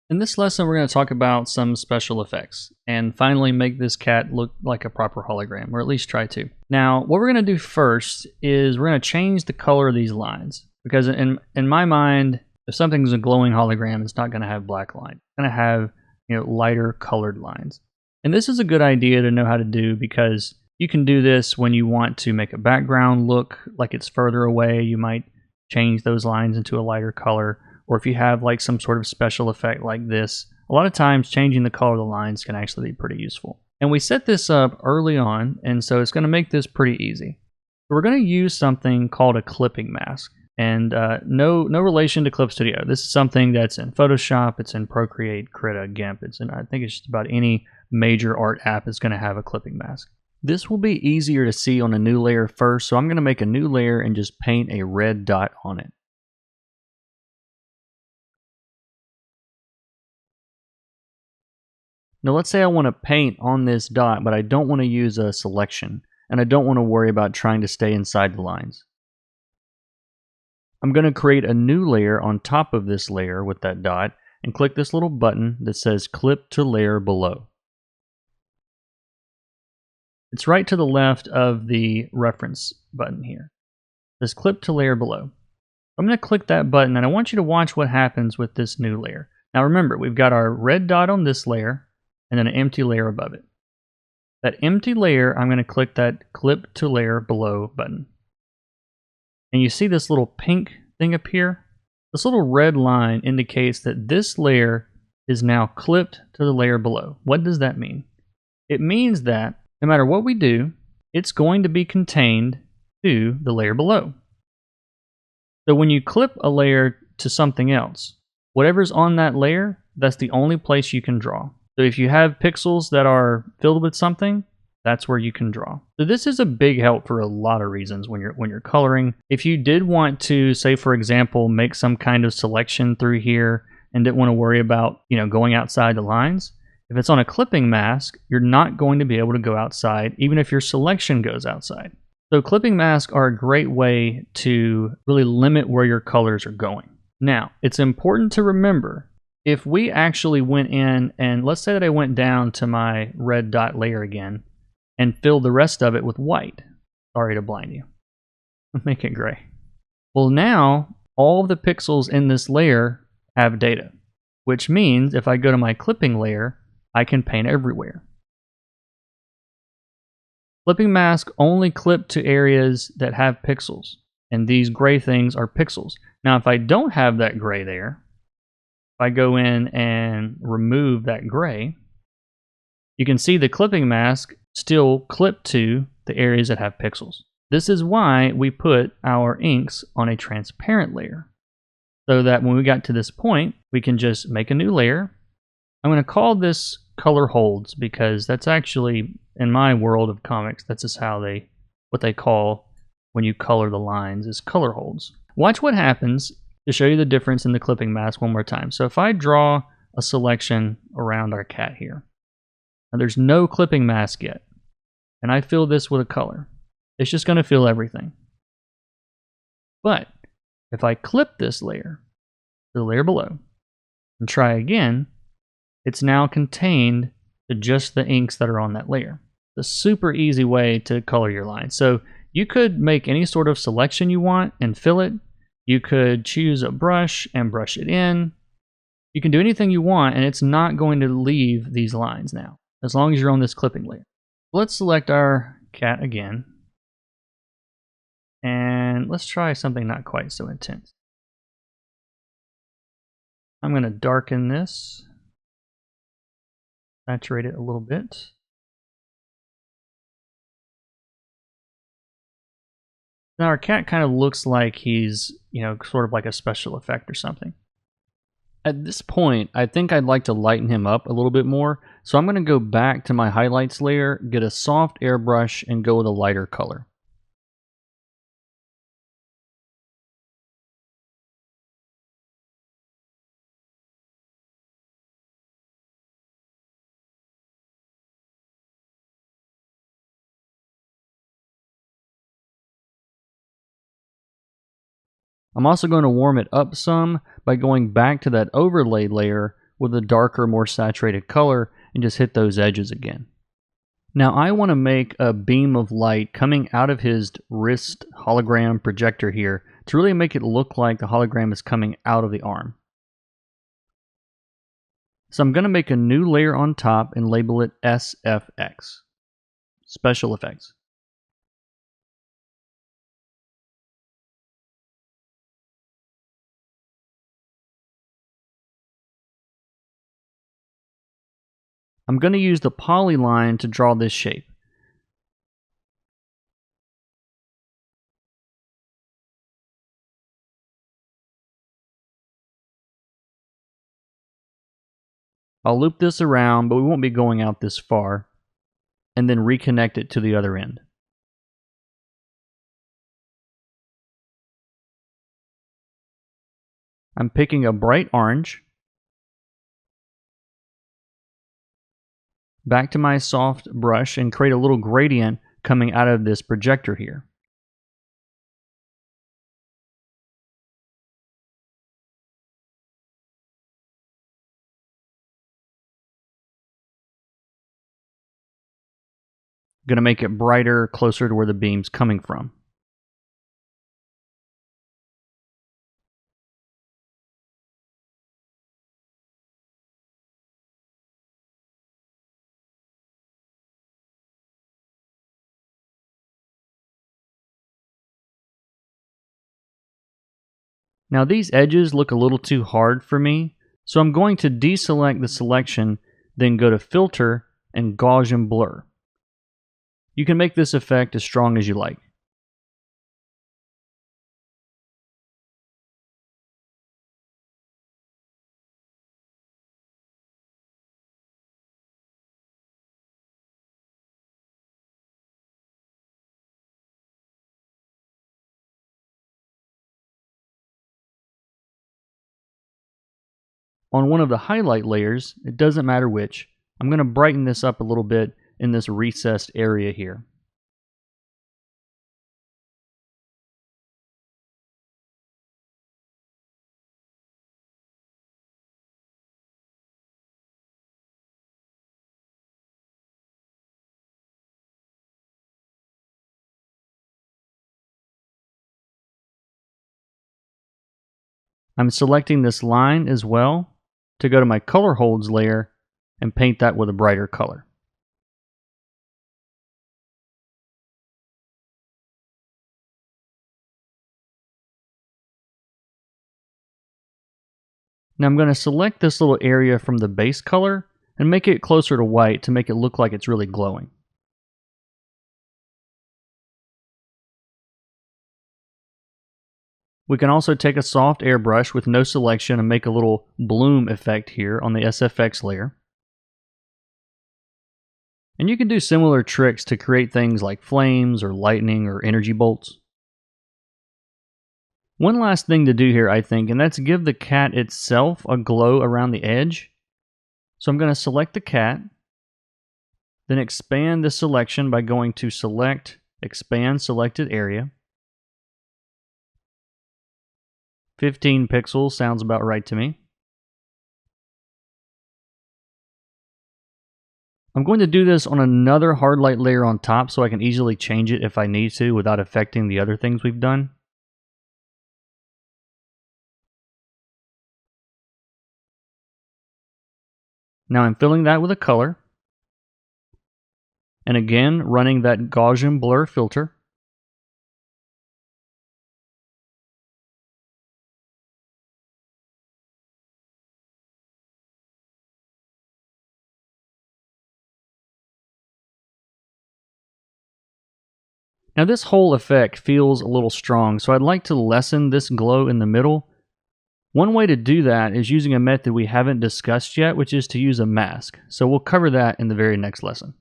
In this lesson, we're going to talk about some special effects and finally make this cat look like a proper hologram, or at least try to. Now, what we're going to do first is we're going to change the color of these lines, because in my mind, if something's a glowing hologram, it's not going to have black lines. It's going to have, lighter colored lines. And this is a good idea to know how to do, because you can do this when you want to make a background look like it's further away. You might change those lines into a lighter color. Or if you have like some sort of special effect like this, a lot of times changing the color of the lines can actually be pretty useful. And we set this up early on, and so it's going to make this pretty easy. We're going to use something called a clipping mask, and no relation to Clip Studio. This is something that's in Photoshop, it's in Procreate, Krita, GIMP. I think it's just about any major art app is going to have a clipping mask. This will be easier to see on a new layer first, so I'm going to make a new layer and just paint a red dot on it. Now let's say I want to paint on this dot, but I don't want to use a selection, and I don't want to worry about trying to stay inside the lines. I'm going to create a new layer on top of this layer with that dot, and click this little button that says Clip to Layer Below. It's right to the left of the reference button here. It says Clip to Layer Below. I'm going to click that button, and I want you to watch what happens with this new layer. Now remember, we've got our red dot on this layer, and then an empty layer above it. That empty layer, I'm going to click that Clip to Layer Below button. And you see this little pink thing appear? This little red line indicates that this layer is now clipped to the layer below. What does that mean? It means that no matter what we do, it's going to be contained to the layer below. So when you clip a layer to something else, whatever's on that layer, that's the only place you can draw. So if you have pixels that are filled with something, that's where you can draw. So this is a big help for a lot of reasons when you're coloring. If you did want to, say for example, make some kind of selection through here and didn't want to worry about, going outside the lines, if it's on a clipping mask, you're not going to be able to go outside even if your selection goes outside. So clipping masks are a great way to really limit where your colors are going. Now, it's important to remember, if we actually went in and let's say that I went down to my red dot layer again and filled the rest of it with white. Sorry to blind you. Make it gray. Well, now all of the pixels in this layer have data, which means if I go to my clipping layer, I can paint everywhere. Clipping masks only clip to areas that have pixels, and these gray things are pixels. Now, if I don't have that gray there, if I go in and remove that gray, you can see the clipping mask still clipped to the areas that have pixels. This is why we put our inks on a transparent layer, so that when we got to this point, we can just make a new layer. I'm going to call this color holds, because that's actually, in my world of comics, that's just what they call when you color the lines is color holds. Watch what happens to show you the difference in the clipping mask one more time. So if I draw a selection around our cat here, now there's no clipping mask yet, and I fill this with a color, it's just going to fill everything. But if I clip this layer to the layer below and try again, it's now contained to just the inks that are on that layer. It's a super easy way to color your lines. So you could make any sort of selection you want and fill it. You could choose a brush and brush it in. You can do anything you want, and it's not going to leave these lines now, as long as you're on this clipping layer. Let's select our cat again, and let's try something not quite so intense. I'm going to darken this, saturate it a little bit. Now our cat kind of looks like he's, sort of like a special effect or something. At this point, I think I'd like to lighten him up a little bit more. So I'm going to go back to my highlights layer, get a soft airbrush, and go with a lighter color. I'm also going to warm it up some by going back to that overlay layer with a darker, more saturated color and just hit those edges again. Now I want to make a beam of light coming out of his wrist hologram projector here to really make it look like the hologram is coming out of the arm. So I'm going to make a new layer on top and label it SFX, Special Effects. I'm going to use the polyline to draw this shape. I'll loop this around, but we won't be going out this far, and then reconnect it to the other end. I'm picking a bright orange. Back to my soft brush and create a little gradient coming out of this projector here. Going to make it brighter, closer to where the beam's coming from. Now these edges look a little too hard for me, so I'm going to deselect the selection, then go to Filter and Gaussian Blur. You can make this effect as strong as you like. On one of the highlight layers, it doesn't matter which, I'm going to brighten this up a little bit in this recessed area here. I'm selecting this line as well to go to my color holds layer and paint that with a brighter color. Now I'm going to select this little area from the base color and make it closer to white to make it look like it's really glowing. We can also take a soft airbrush with no selection and make a little bloom effect here on the SFX layer. And you can do similar tricks to create things like flames or lightning or energy bolts. One last thing to do here, I think, and that's give the cat itself a glow around the edge. So I'm going to select the cat, then expand the selection by going to Select, Expand Selected Area. 15 pixels sounds about right to me. I'm going to do this on another hard light layer on top so I can easily change it if I need to without affecting the other things we've done. Now I'm filling that with a color. And again, running that Gaussian blur filter. Now this whole effect feels a little strong, so I'd like to lessen this glow in the middle. One way to do that is using a method we haven't discussed yet, which is to use a mask. So we'll cover that in the very next lesson.